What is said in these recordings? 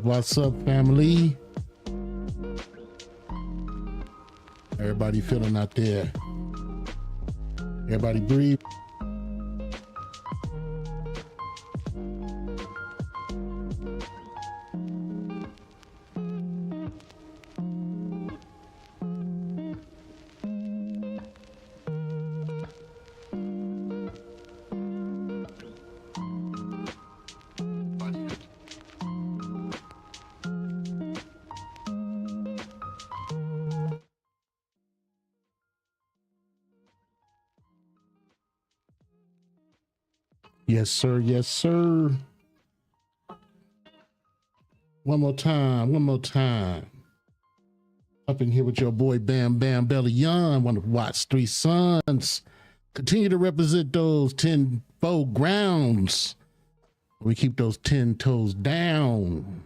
What's up, family? Everybody feeling out there? Everybody breathe. Yes, sir. Yes, sir. One more time. Up in here with your boy Bam Bam Belly Young, one of Watt's three sons. Continue to represent those 10-4 grounds. We keep those 10 toes down.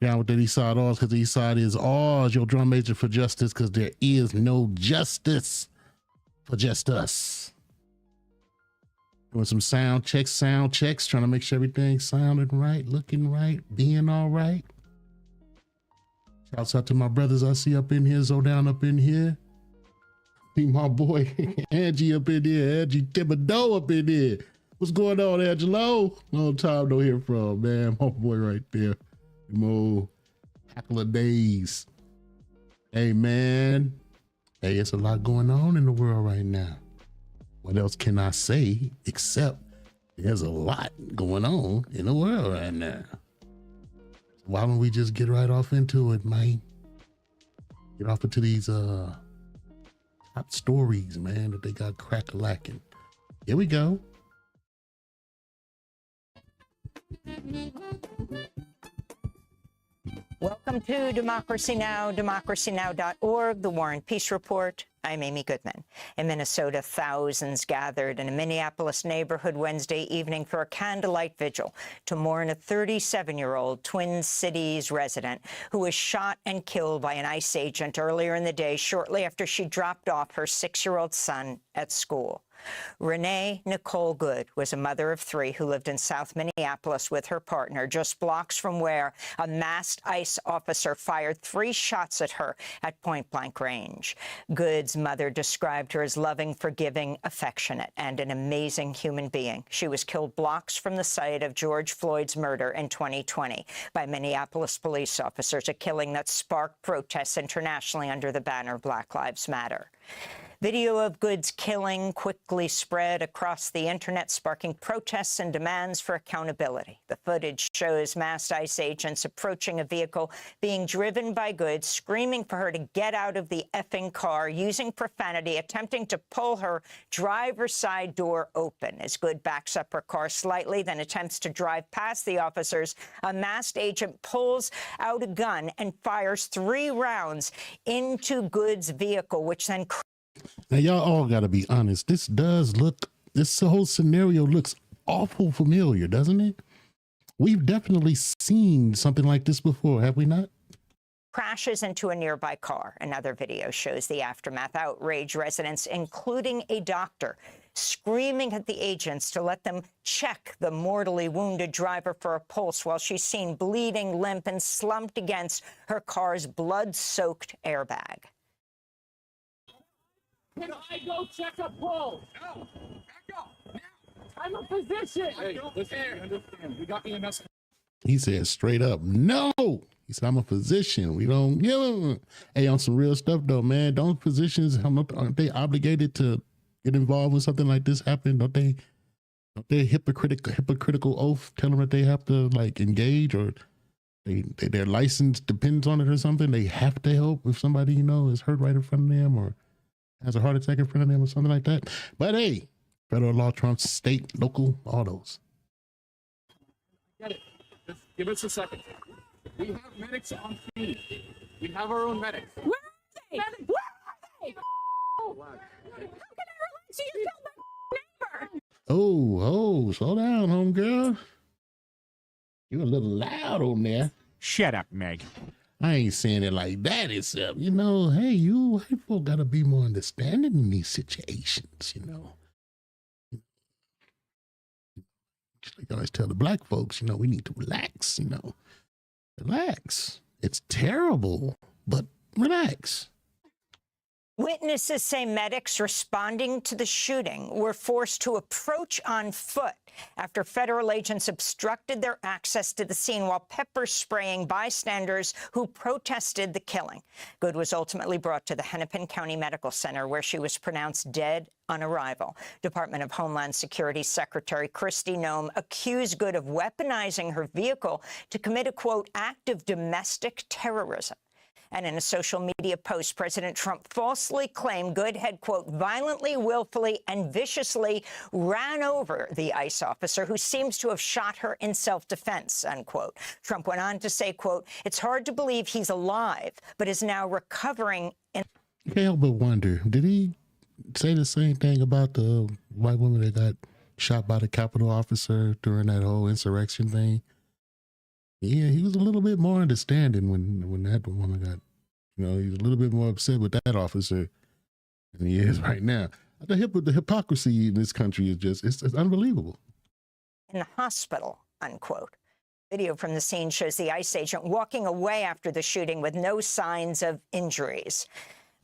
Down with the east side Oz, because the east side is Oz, your drum major for justice, because there is no justice for just us. Doing some sound checks, trying to make sure everything's sounding right, looking right, being all right. Shouts out to my brothers I see up in here, Zodown up in here. See my boy Angie up in here, Angie Thibodeau up in here. What's going on, Angelo? Long time no hear from, man. My boy right there. Mo Hackler days. Hey, man. Hey, it's a lot going on in the world right now. What else can I say except there's a lot going on in the world right now. Why don't we just get right off into it, man? Get off into these top stories, man, that they got crack-a-lacking. Here we go. Welcome to Democracy Now!, democracynow.org, The War and Peace Report. I'm Amy Goodman. In Minnesota, thousands gathered in a Minneapolis neighborhood Wednesday evening for a candlelight vigil to mourn a 37-year-old Twin Cities resident who was shot and killed by an ICE agent earlier in the day, shortly after she dropped off her 6-year-old son at school. Renee Nicole Good was a mother of 3 who lived in South Minneapolis with her partner, just blocks from where a masked ICE officer fired 3 shots at her at point-blank range. Good's mother described her as loving, forgiving, affectionate, and an amazing human being. She was killed blocks from the site of George Floyd's murder in 2020 by Minneapolis police officers, a killing that sparked protests internationally under the banner Black Lives Matter. Video of Good's killing quickly spread across the internet, sparking protests and demands for accountability. The footage shows masked ICE agents approaching a vehicle being driven by Good, screaming for her to get out of the effing car, using profanity, attempting to pull her driver's side door open. As Good backs up her car slightly, then attempts to drive past the officers, a masked agent pulls out a gun and fires 3 rounds into Good's vehicle, which then... Now, y'all all got to be honest. This whole scenario looks awful familiar, doesn't it? We've definitely seen something like this before, have we not? Crashes into a nearby car. Another video shows the aftermath. Outraged residents, including a doctor, screaming at the agents to let them check the mortally wounded driver for a pulse while she's seen bleeding, limp, and slumped against her car's blood-soaked airbag. Can I go check a pulse? No, back up now. I'm a physician. Hey, listen, understand. We got EMS. He said straight up, no. He said, I'm a physician. We don't give him. Hey, on some real stuff though, man. Don't physicians, aren't they obligated to get involved when something like this happen? Don't they hypocritical oath tell them that they have to like engage, or their license depends on it or something? They have to help if somebody, is hurt right in front of them or has a heart attack in front of them or something like that. But hey, federal law trumps state, local, all those. Get it. Give us a second. We have medics on scene. We have our own medics. Where are they? Where are they? How can I relax? You killed my neighbor. Oh, slow down, homegirl. You're a little loud on there. Shut up, Meg. I ain't saying it like that, except, you know, hey, you white folk gotta be more understanding in these situations, you know. Just like I always tell the black folks, you know, we need to relax, you know. Relax. It's terrible, but relax. Witnesses say medics responding to the shooting were forced to approach on foot after federal agents obstructed their access to the scene while pepper spraying bystanders who protested the killing. Good was ultimately brought to the Hennepin County Medical Center, where she was pronounced dead on arrival. Department of Homeland Security Secretary Kristi Noem accused Good of weaponizing her vehicle to commit a, quote, act of domestic terrorism. And in a social media post, President Trump falsely claimed Good had, quote, violently, willfully, and viciously ran over the ICE officer who seems to have shot her in self-defense, unquote. Trump went on to say, quote, it's hard to believe he's alive, but is now recovering. Can't help but wonder, did he say the same thing about the white woman that got shot by the Capitol officer during that whole insurrection thing? Yeah, he was a little bit more understanding when that woman got, you know, he was a little bit more upset with that officer than he is right now. The hypocrisy in this country is just, it's unbelievable. In the hospital, unquote. Video from the scene shows the ICE agent walking away after the shooting with no signs of injuries.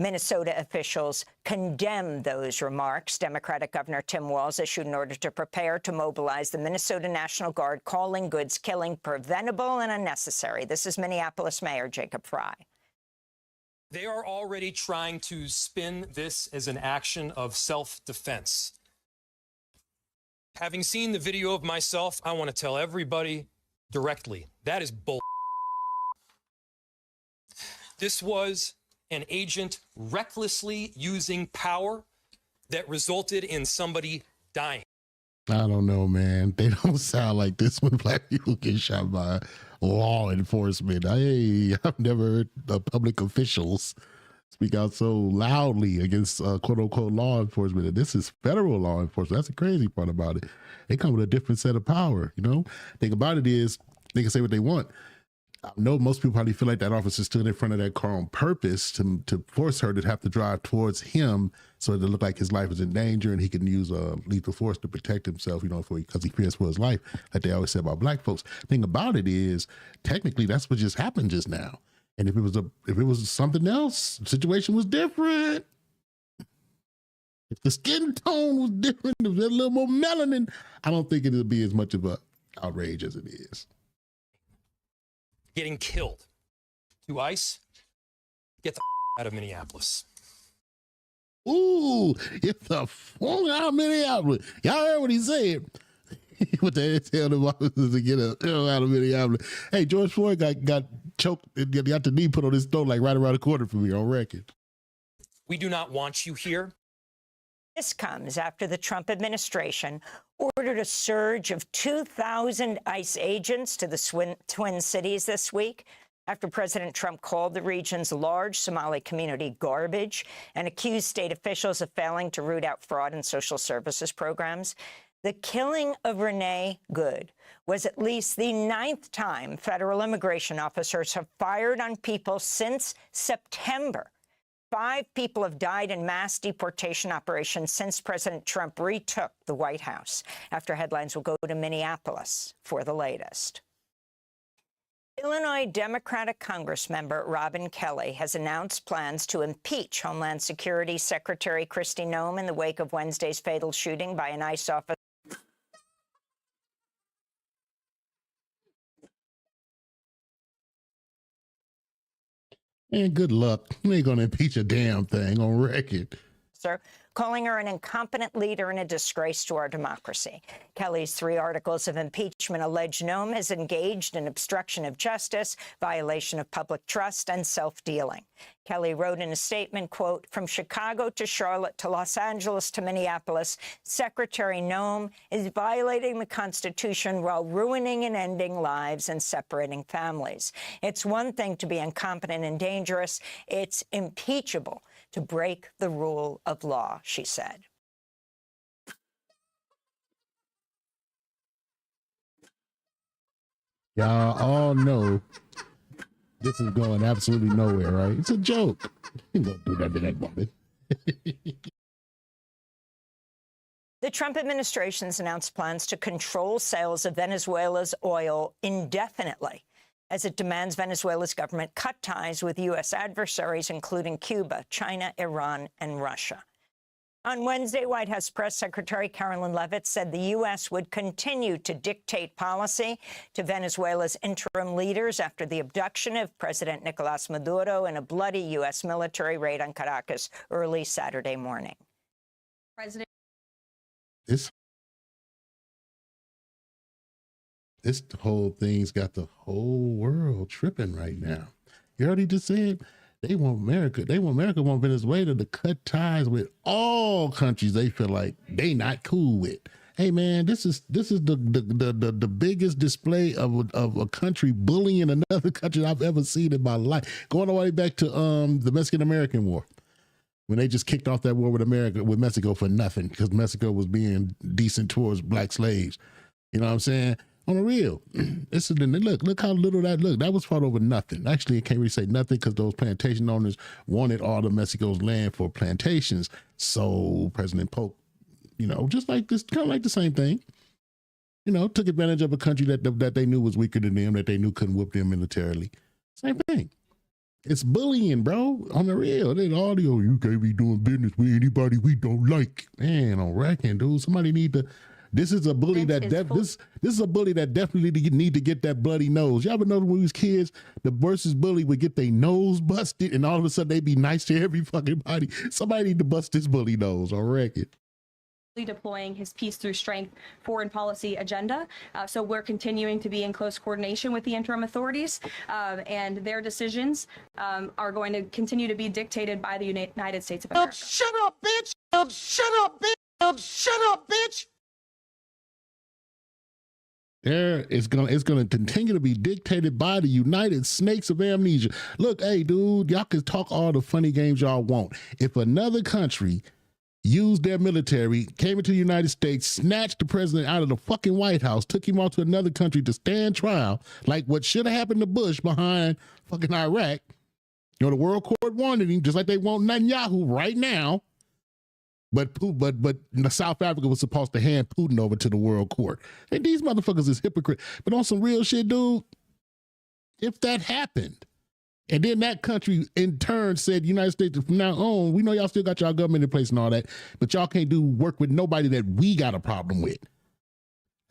Minnesota officials condemn those remarks. Democratic Governor Tim Walz issued an order to prepare to mobilize the Minnesota National Guard, calling Good's killing preventable and unnecessary. This is Minneapolis Mayor Jacob Frey. They are already trying to spin this as an action of self-defense. Having seen the video of myself, I want to tell everybody directly, that is bull. This was an agent recklessly using power that resulted in somebody dying. I don't know, man. They don't sound like this when black people get shot by law enforcement. I've never heard public officials speak out so loudly against quote unquote law enforcement. And this is federal law enforcement. That's the crazy part about it. They come with a different set of power, you know? Thing about it is they can say what they want. I know most people probably feel like that officer stood in front of that car on purpose to force her to have to drive towards him so that it looked like his life was in danger and he can use lethal force to protect himself, you know, because he fears for his life, like they always say about black folks. Thing about it is, technically, that's what just happened just now. And if it was something else, the situation was different. If the skin tone was different, if there's a little more melanin, I don't think it'll be as much of a outrage as it is. Getting killed. To ICE, get the out of Minneapolis. Ooh, get the phone out of Minneapolis. Y'all heard what he said. What they tell the officers to get out of Minneapolis. Hey, George Floyd got choked and got the knee put on his throat like right around the corner from me on record. We do not want you here. This comes after the Trump administration ordered a surge of 2,000 ICE agents to the Twin Cities this week, after President Trump called the region's large Somali community garbage and accused state officials of failing to root out fraud in social services programs. The killing of Renee Good was at least the 9th time federal immigration officers have fired on people since September. 5 people have died in mass deportation operations since President Trump retook the White House. After headlines, will go to Minneapolis for the latest. Illinois Democratic Congressmember Robin Kelly has announced plans to impeach Homeland Security Secretary Kristi Noem in the wake of Wednesday's fatal shooting by an ICE officer. And good luck. You ain't gonna impeach a damn thing on record. calling her an incompetent leader and a disgrace to our democracy. Kelly's 3 articles of impeachment allege Noem has engaged in obstruction of justice, violation of public trust, and self-dealing. Kelly wrote in a statement, quote, "From Chicago to Charlotte to Los Angeles to Minneapolis, Secretary Noem is violating the Constitution while ruining and ending lives and separating families. It's one thing to be incompetent and dangerous. It's impeachable to break the rule of law," she said. Y'all all know this is going absolutely nowhere, right? It's a joke. You don't do that to that woman. The Trump administration's announced plans to control sales of Venezuela's oil indefinitely as it demands Venezuela's government cut ties with U.S. adversaries, including Cuba, China, Iran, and Russia. On Wednesday, White House Press Secretary Carolyn Leavitt said the U.S. would continue to dictate policy to Venezuela's interim leaders after the abduction of President Nicolas Maduro and a bloody U.S. military raid on Caracas early Saturday morning. This whole thing's got the whole world tripping right now. You already just said they want America want Venezuela to cut ties with all countries they feel like they not cool with. Hey man, this is the biggest display of a country bullying another country I've ever seen in my life. Going all the way back to the Mexican-American War, when they just kicked off that war with Mexico for nothing because Mexico was being decent towards black slaves. You know what I'm saying? On the real, look how little that was fought over nothing. Actually, I can't really say nothing because those plantation owners wanted all of Mexico's land for plantations. So President Polk, just like this, kind of like the same thing, took advantage of a country that they knew was weaker than them, that they knew couldn't whip them militarily. Same thing. It's bullying, bro. On the real, you can't be doing business with anybody we don't like. Man, on reckon, dude, somebody need to. This is a bully this is a bully that definitely need to get that bloody nose. Y'all ever know when we was kids, the worst bully would get their nose busted, and all of a sudden they be nice to every fucking body. Somebody need to bust this bully nose on record. Deploying his peace through strength foreign policy agenda. So we're continuing to be in close coordination with the interim authorities, and their decisions are going to continue to be dictated by the United States of America. Shut up, bitch! Shut up, bitch! Shut up, bitch! It's gonna continue to be dictated by the United Snakes of Amnesia. Look, hey, dude, y'all can talk all the funny games y'all want. If another country used their military, came into the United States, snatched the president out of the fucking White House, took him off to another country to stand trial, like what should have happened to Bush behind fucking Iraq, the World Court wanted him, just like they want Netanyahu right now. But South Africa was supposed to hand Putin over to the World Court. And these motherfuckers is hypocrite. But on some real shit, dude, if that happened, and then that country in turn said, United States, from now on, we know y'all still got y'all government in place and all that, but y'all can't do work with nobody that we got a problem with.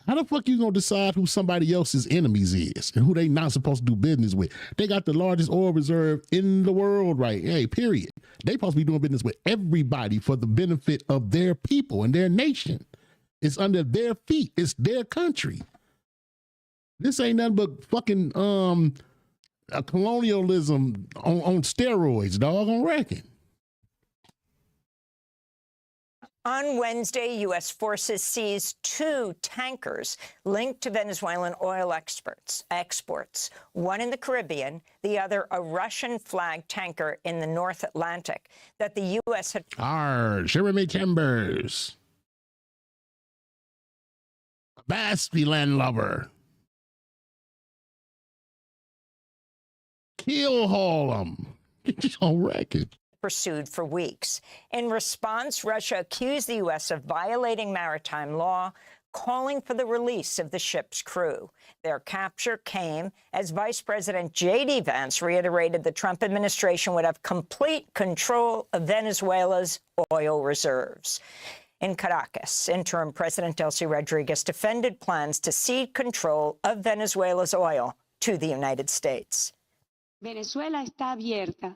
How the fuck you gonna decide who somebody else's enemies is and who they not supposed to do business with? They got the largest oil reserve in the world, right? Hey, period. They supposed to be doing business with everybody for the benefit of their people and their nation. It's under their feet. It's their country. This ain't nothing but fucking a colonialism on steroids, dog, on reckon. On Wednesday, U.S. forces seized 2 tankers linked to Venezuelan oil exports, one in the Caribbean, the other a Russian-flagged tanker in the North Atlantic that the U.S. had... Jeremy Chambers. Basti landlubber. Kill haul them. On record. Pursued for weeks. In response, Russia accused the U.S. of violating maritime law, calling for the release of the ship's crew. Their capture came as Vice President J.D. Vance reiterated the Trump administration would have complete control of Venezuela's oil reserves. In Caracas, interim President Delcy Rodriguez defended plans to cede control of Venezuela's oil to the United States. Venezuela está abierta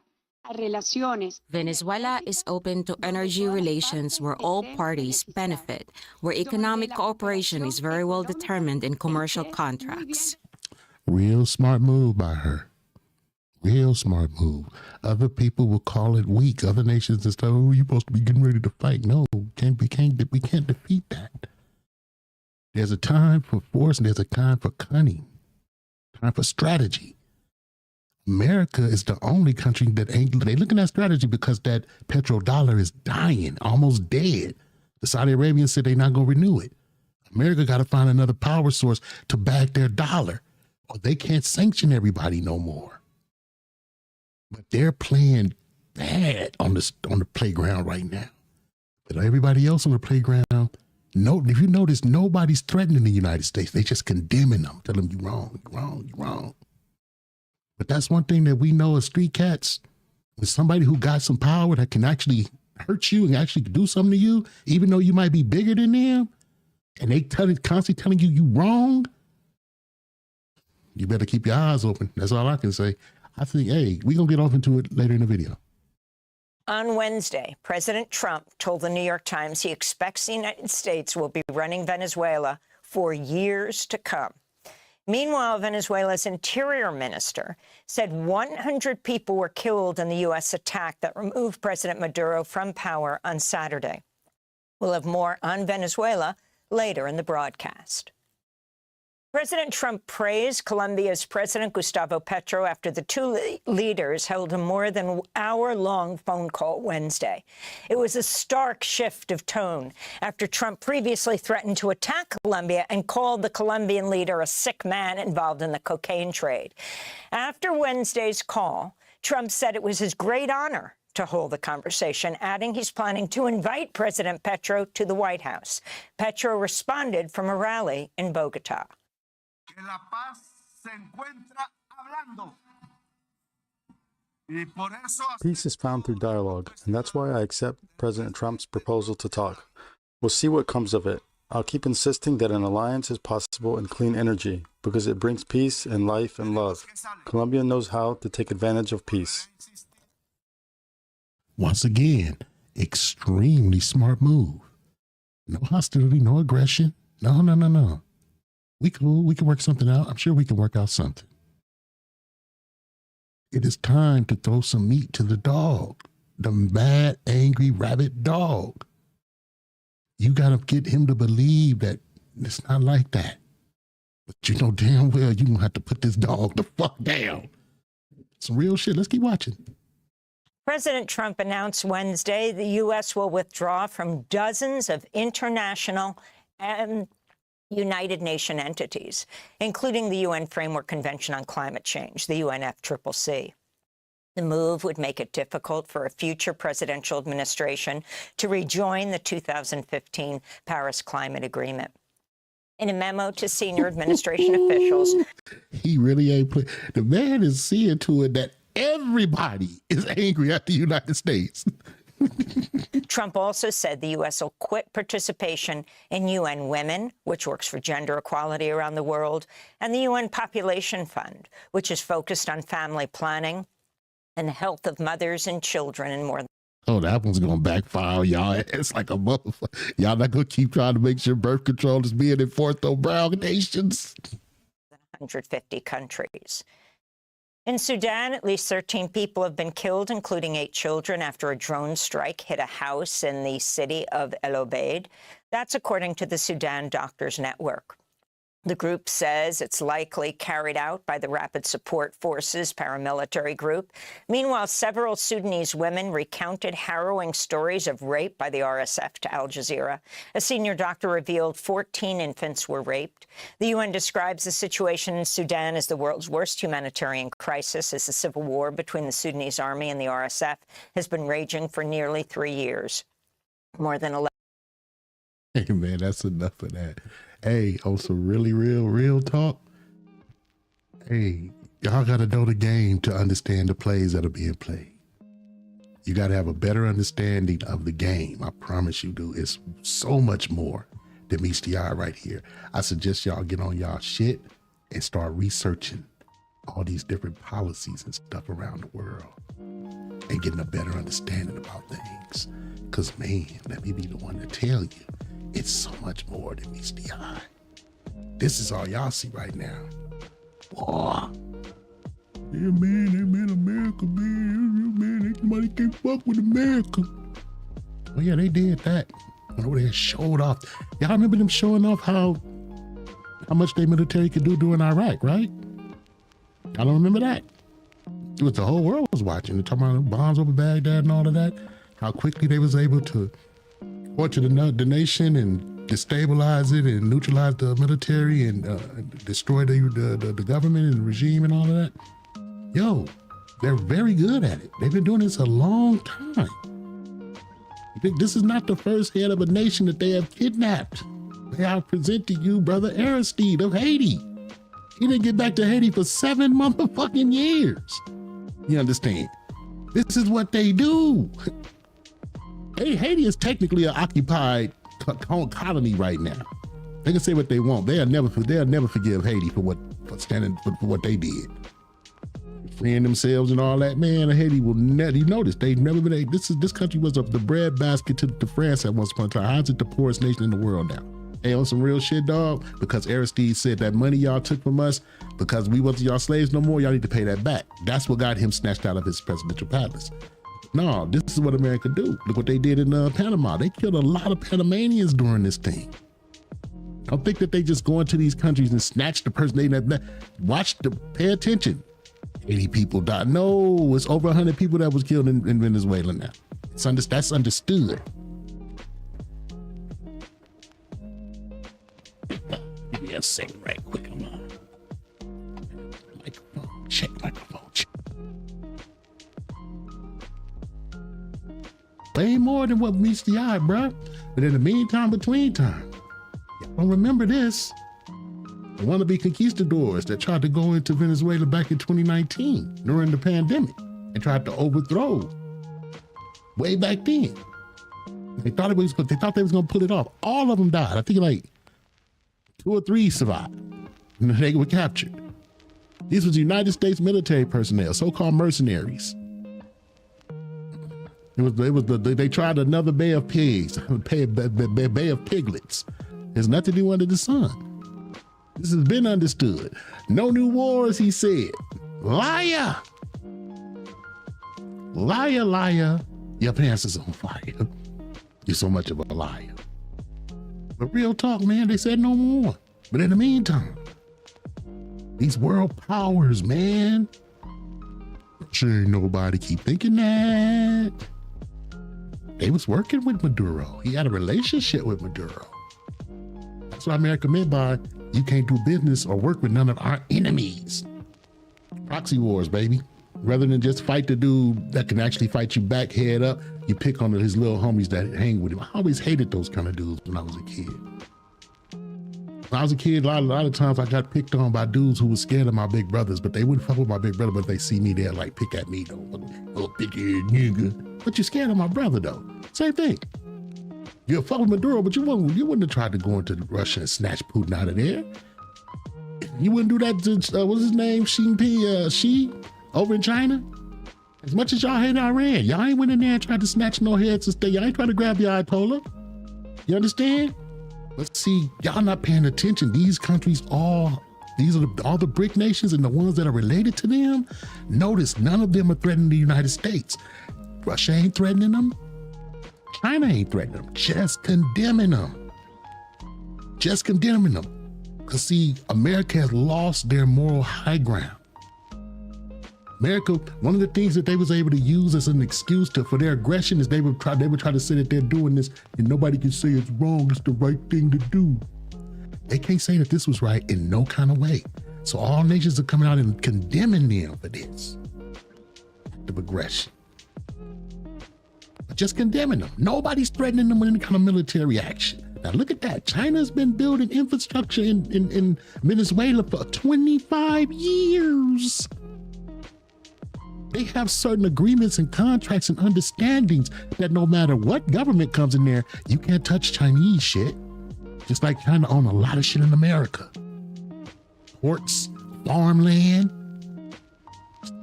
Venezuela is open to energy relations where all parties benefit, where economic cooperation is very well determined in commercial contracts. Real smart move by her. Real smart move. Other people will call it weak. Other nations and stuff, oh, you're supposed to be getting ready to fight. No, we can't defeat that. There's a time for force and there's a time for cunning, time for strategy. America is the only country that they looking at strategy because that petrodollar is dying, almost dead. The Saudi Arabians said they're not going to renew it. America got to find another power source to back their dollar, or they can't sanction everybody no more. But they're playing bad on the playground right now. But everybody else on the playground, no, if you notice, nobody's threatening the United States. They just condemning them, tell them you're wrong, you're wrong, you're wrong. But that's one thing that we know as street cats, with somebody who got some power that can actually hurt you and actually do something to you, even though you might be bigger than them, and they constantly telling you you wrong, you better keep your eyes open. That's all I can say. I think, hey, we're going to get off into it later in the video. On Wednesday, President Trump told the New York Times he expects the United States will be running Venezuela for years to come. Meanwhile, Venezuela's interior minister said 100 people were killed in the U.S. attack that removed President Maduro from power on Saturday. We'll have more on Venezuela later in the broadcast. President Trump praised Colombia's President Gustavo Petro after the two leaders held a more than hour-long phone call Wednesday. It was a stark shift of tone after Trump previously threatened to attack Colombia and called the Colombian leader a sick man involved in the cocaine trade. After Wednesday's call, Trump said it was his great honor to hold the conversation, adding he's planning to invite President Petro to the White House. Petro responded from a rally in Bogota. La paz se encuentra hablando. Y por eso... Peace is found through dialogue, and that's why I accept President Trump's proposal to talk. We'll see what comes of it. I'll keep insisting that an alliance is possible in clean energy, because it brings peace and life and love. Colombia knows how to take advantage of peace. Once again, extremely smart move. No hostility, no aggression. No. We can work something out. I'm sure we can work out something. It is time to throw some meat to the dog, the mad, angry rabbit dog. You got to get him to believe that it's not like that. But you know damn well you're going to have to put this dog the fuck down. Some real shit. Let's keep watching. President Trump announced Wednesday the U.S. will withdraw from dozens of international and United Nations entities, including the UN Framework Convention on Climate Change, the UNFCCC. The move would make it difficult for a future presidential administration to rejoin the 2015 Paris Climate Agreement. In a memo to senior administration officials, he really ain't put. The man is seeing to it that everybody is angry at the United States. Trump also said the U.S. will quit participation in UN Women, which works for gender equality around the world, and the UN Population Fund, which is focused on family planning and the health of mothers and children in more than... Oh, that one's going to backfire, y'all. It's like a motherfucker. Y'all not going to keep trying to make sure birth control is being enforced on brown nations. 150 countries. In Sudan, at least 13 people have been killed, including 8 children, after a drone strike hit a house in the city of El Obeid. That's according to the Sudan Doctors Network. The group says it's likely carried out by the Rapid Support Forces paramilitary group. Meanwhile, several Sudanese women recounted harrowing stories of rape by the RSF to Al Jazeera. A senior doctor revealed 14 infants were raped. The UN describes the situation in Sudan as the world's worst humanitarian crisis, as the civil war between the Sudanese army and the RSF has been raging for nearly 3 years. More than 11. Hey, man, that's enough of that. Hey, on some really real talk, hey, y'all got to know the game to understand the plays that are being played. You got to have a better understanding of the game. I promise you do. It's so much more than meets the eye right here. I suggest y'all get on y'all shit and start researching all these different policies and stuff around the world. and getting a better understanding about things. Because, man, let me be the one to tell you, it's so much more than meets the eye. This is all y'all see right now. Boy. Yeah, man, America, man, nobody can fuck with America. Oh, yeah, they did that. Went over there, showed off. Y'all remember them showing off how much their military could do during Iraq, right? I don't remember that. It was the whole world was watching. They're talking about bombs over Baghdad and all of that. How quickly they was able to torture the nation and destabilize it and neutralize the military and destroy the government and the regime and all of that. Yo, they're very good at it. They've been doing this a long time. You think this is not the first head of a nation that they have kidnapped? I present to you Brother Aristide of Haiti. He didn't get back to Haiti for 7 motherfucking years. You understand? This is what they do. Hey, Haiti is technically an occupied colony right now. They can say what they want. They'll never forgive Haiti for what they did. Freeing themselves and all that, man. Haiti will never. You notice they've never been. This country was the breadbasket to France at once upon a time. How's it the poorest nation in the world now? Hey, on some real shit, dog. Because Aristide said that money y'all took from us because we wasn't y'all slaves no more. Y'all need to pay that back. That's what got him snatched out of his presidential palace. No, this is what America do. Look what they did in Panama. They killed a lot of Panamanians during this thing. Don't think that they just go into these countries and snatch the person. Pay attention. 80 people died. No, it's over 100 people that was killed in Venezuela now. That's understood. Give me a second right quick. I'm on. Microphone check. Way more than what meets the eye, bruh. But in the meantime, between time, y'all don't remember this. The wannabe conquistadors that tried to go into Venezuela back in 2019 during the pandemic and tried to overthrow way back then. They thought they was gonna pull it off. All of them died. I think like 2 or 3 survived. And they were captured. These was United States military personnel, so-called mercenaries. They tried another Bay of Pigs, Bay of Piglets. There's nothing new under the sun. This has been understood. No new wars, he said. Liar. Liar, liar. Your pants is on fire. You're so much of a liar. But real talk, man, they said no more. But in the meantime, these world powers, man. Sure ain't nobody keep thinking that. They was working with Maduro. He had a relationship with Maduro. That's what America meant by you can't do business or work with none of our enemies. Proxy wars, baby. Rather than just fight the dude that can actually fight you back, head up, you pick on his little homies that hang with him. I always hated those kind of dudes when I was a kid. When I was a kid, a lot of times I got picked on by dudes who was scared of my big brothers, but they wouldn't fuck with my big brother, but if they see me, they'll like pick at me though. Oh, pick your nigga. But you're scared of my brother though. Same thing. You'll fuck with Maduro, but you wouldn't have tried to go into Russia and snatch Putin out of there. You wouldn't do that to, what's his name? Xi over in China? As much as y'all hate Iran, y'all ain't went in there and tried to snatch no heads and stay. Y'all ain't trying to grab the Ayatollah. You understand? But see, y'all not paying attention. These countries all the BRIC nations and the ones that are related to them. Notice none of them are threatening the United States. Russia ain't threatening them. China ain't threatening them. Just condemning them. Just condemning them. Because see, America has lost their moral high ground. America, one of the things that they was able to use as an excuse for their aggression is they would try to say that they're doing this and nobody can say it's wrong, it's the right thing to do. They can't say that this was right in no kind of way. So all nations are coming out and condemning them for this act of aggression. But just condemning them. Nobody's threatening them with any kind of military action. Now look at that. China's been building infrastructure in Venezuela for 25 years. They have certain agreements and contracts and understandings that no matter what government comes in there, you can't touch Chinese shit. Just like China own a lot of shit in America. Ports, farmland,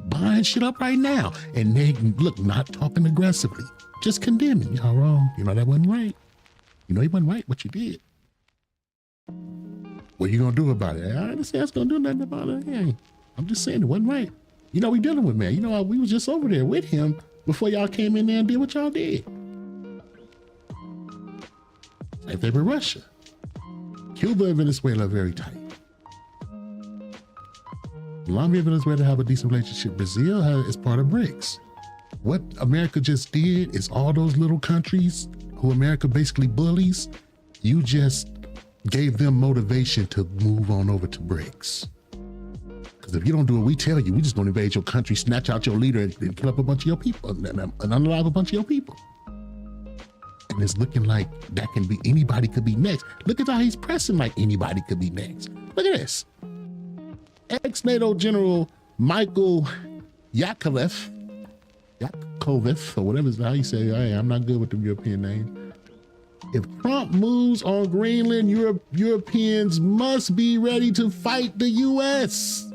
buying shit up right now. And they, look, not talking aggressively, just condemning. Y'all wrong. You know, that wasn't right. You know, he wasn't right what you did. What are you going to do about it? I didn't say I was going to do nothing about it. Hey, I'm just saying it wasn't right. You know, we dealing with, man. You know, we was just over there with him before y'all came in there and did what y'all did. Same thing with Russia. Cuba and Venezuela are very tight. Colombia and Venezuela have a decent relationship. Brazil is part of BRICS. What America just did is all those little countries who America basically bullies, you just gave them motivation to move on over to BRICS. Because if you don't do what we tell you, we just gonna invade your country, snatch out your leader, and kill up a bunch of your people, and unalive a bunch of your people. And it's looking like that can be, anybody could be next. Look at how he's pressing like anybody could be next. Look at this. Ex-NATO General Michael Yakovlev, or whatever is how you say, hey, I'm not good with the European name. If Trump moves on Greenland, Europeans must be ready to fight the US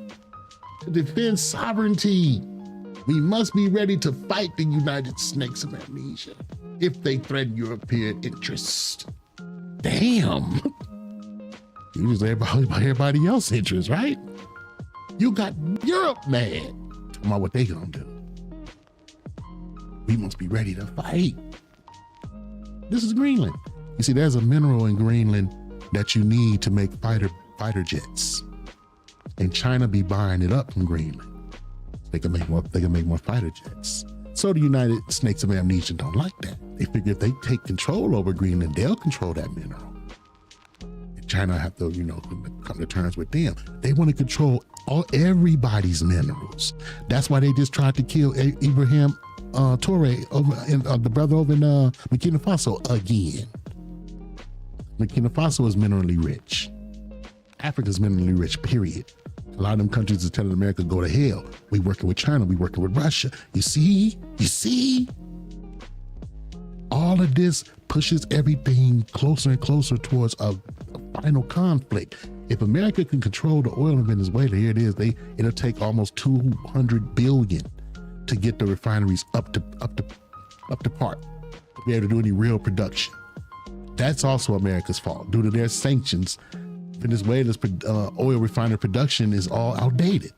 to defend sovereignty. We must be ready to fight the United Snakes of Amnesia if they threaten European interests. Damn. You just everybody else's interests, right? You got Europe mad talking about what they gonna do. We must be ready to fight. This is Greenland. You see, there's a mineral in Greenland that you need to make fighter jets. And China be buying it up from Greenland. They can make more fighter jets. So the United Snakes of Amnesia don't like that. They figure if they take control over Greenland, they'll control that mineral. And China have to, come to terms with them. They want to control everybody's minerals. That's why they just tried to kill Ibrahim Traoré, the brother over in Burkina Faso again. Burkina Faso is minerally rich. Africa's minerally rich, period. A lot of them countries are telling America, go to hell. We working with China, we working with Russia. You see? All of this pushes everything closer and closer towards a final conflict. If America can control the oil in Venezuela, here it is, it'll take almost 200 billion to get the refineries up to par, to be able to do any real production. That's also America's fault. Due to their sanctions, Venezuela's oil refinery production is all outdated.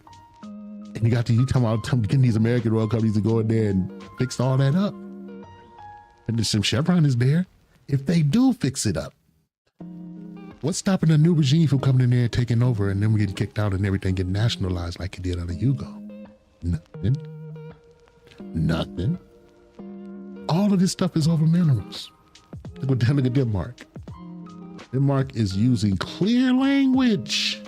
And you talking about getting these American oil companies to go in there and fix all that up. And some Chevron is there. If they do fix it up, what's stopping the new regime from coming in there and taking over and then we get kicked out and everything get nationalized like it did under Hugo? Nothing. All of this stuff is over minerals. Look at Denmark. Denmark is using clear language.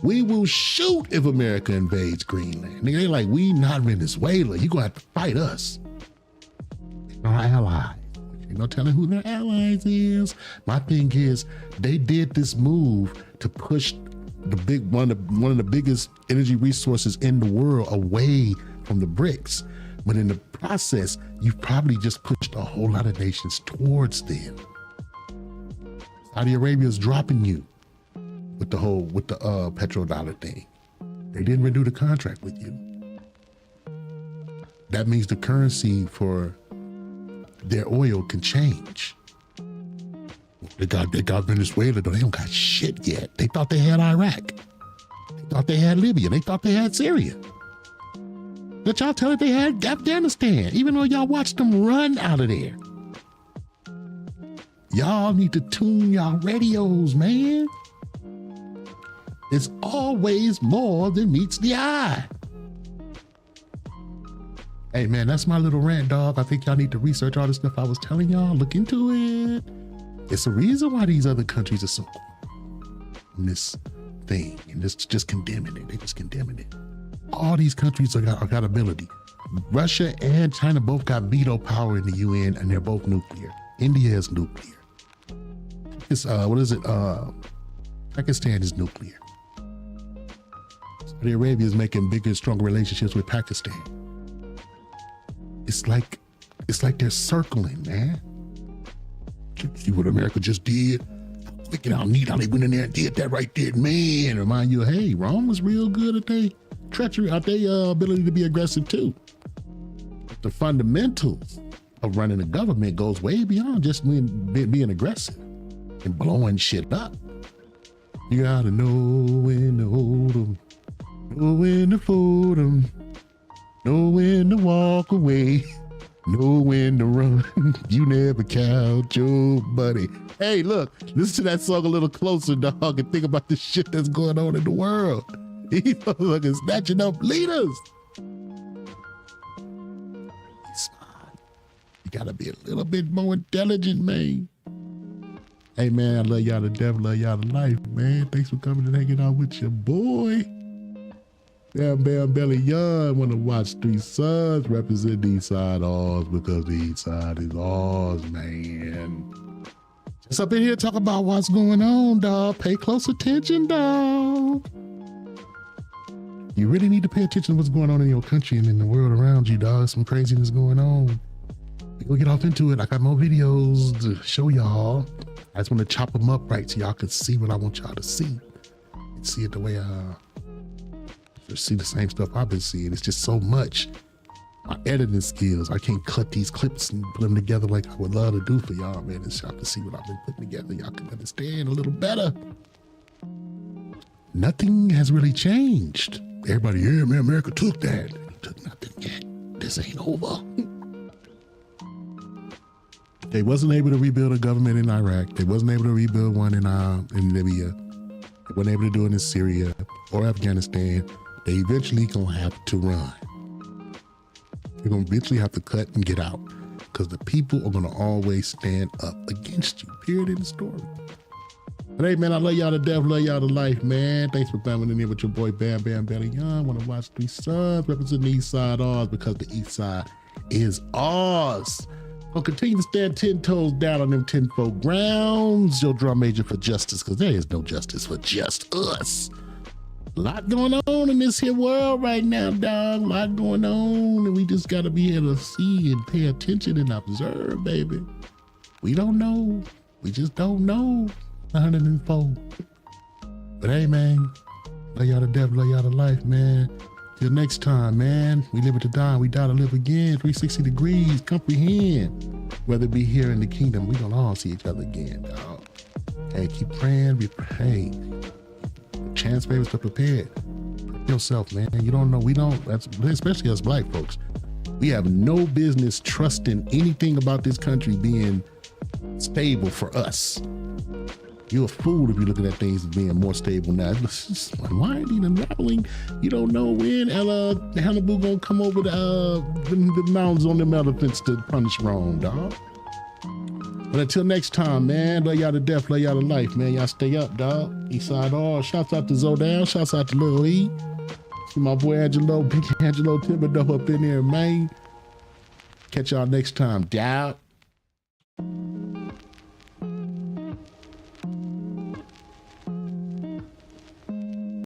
We will shoot if America invades Greenland. Nigga, they like, we not Venezuela. You gonna have to fight us. They're our allies. Ain't no telling who their allies is. My thing is, they did this move to push one of the biggest energy resources in the world away from the BRICS. But in the process, you've probably just pushed a whole lot of nations towards them. Saudi Arabia is dropping you with the petrodollar thing. They didn't renew the contract with you. That means the currency for their oil can change. They got Venezuela, though they don't got shit yet. They thought they had Iraq. They thought they had Libya. They thought they had Syria. But y'all tell it they had Afghanistan, even though y'all watched them run out of there. Y'all need to tune y'all radios, man. It's always more than meets the eye. Hey man, that's my little rant, dog. I think y'all need to research all the stuff I was telling y'all. Look into it. It's the reason why these other countries are so on this thing and just condemning it. They just condemning it. All these countries got ability. Russia and China both got veto power in the UN, and they're both nuclear. India is nuclear. It's Pakistan is nuclear. Saudi Arabia is making bigger, stronger relationships with Pakistan. It's like they're circling, man. See what America just did? Look at how neat how they went in there and did that right there. Man, remind you, hey, Rome was real good at they treachery, out their ability to be aggressive too. The fundamentals of running a government goes way beyond just being aggressive and blowing shit up. You gotta know when to hold them, know when to fold them, know when to walk away, know when to run. You never count your money. Hey, look, listen to that song a little closer, dog, and think about the shit that's going on in the world. These motherfuckers snatching up leaders. You gotta be a little bit more intelligent, man. Hey, man, I love y'all to death, love y'all to life, man. Thanks for coming and hanging out with your boy. Bam Bam Belly Young wanna watch Three Sons represent the East Side Oz because the East Side is Oz, man. Just up in here talking about what's going on, dog. Pay close attention, dog. You really need to pay attention to what's going on in your country and in the world around you, dog. Some craziness going on. We'll get off into it. I got more videos to show y'all. I just want to chop them up right so y'all can see what I want y'all to see. And see it the way see the same stuff I've been seeing. It's just so much. My editing skills, I can't cut these clips and put them together like I would love to do for y'all, man. And so y'all can see what I've been putting together. Y'all can understand a little better. Nothing has really changed. Everybody, yeah, man, America took that. It took nothing yet. This ain't over. They wasn't able to rebuild a government in Iraq. They wasn't able to rebuild one in Libya. They weren't able to do it in Syria or Afghanistan. They eventually gonna have to run. They're gonna eventually have to cut and get out because the people are gonna always stand up against you, period in the story. But hey, man, I love y'all to death, love y'all to life, man. Thanks for coming in here with your boy Bam Bam Belly Young. Wanna watch Three Sons represent the East Side Oz because the East Side is Oz. I'll continue to stand 10 toes down on them 10-fold grounds. Your drum major for justice, because there is no justice for just us. A lot going on in this here world right now, dog. A lot going on, and we just got to be able to see and pay attention and observe, baby. We don't know. We just don't know. 104. But hey, man, love y'all to death, love y'all to life, man. Till next time, man. We live it to die, we die to live again. 360 degrees, comprehend. Whether it be here in the kingdom, we gonna all see each other again, dog. Hey, keep praying, we pray. Chance favors to prepared. Yourself, man. You don't know, we don't, that's, especially us black folks. We have no business trusting anything about this country being stable for us. You're a fool if you're looking at things as being more stable now. It's unwinding, unraveling. You don't know when Hannibal gonna come over the mountains on them elephants to punish wrong, dog. But until next time, man, love y'all to death, love y'all to life, man. Y'all stay up, dog. Eastside all. Shouts out to Zodown. Shouts out to Lil E. See my boy Angelo, Big Angelo Thibodeau up in there, man. Catch y'all next time, dog.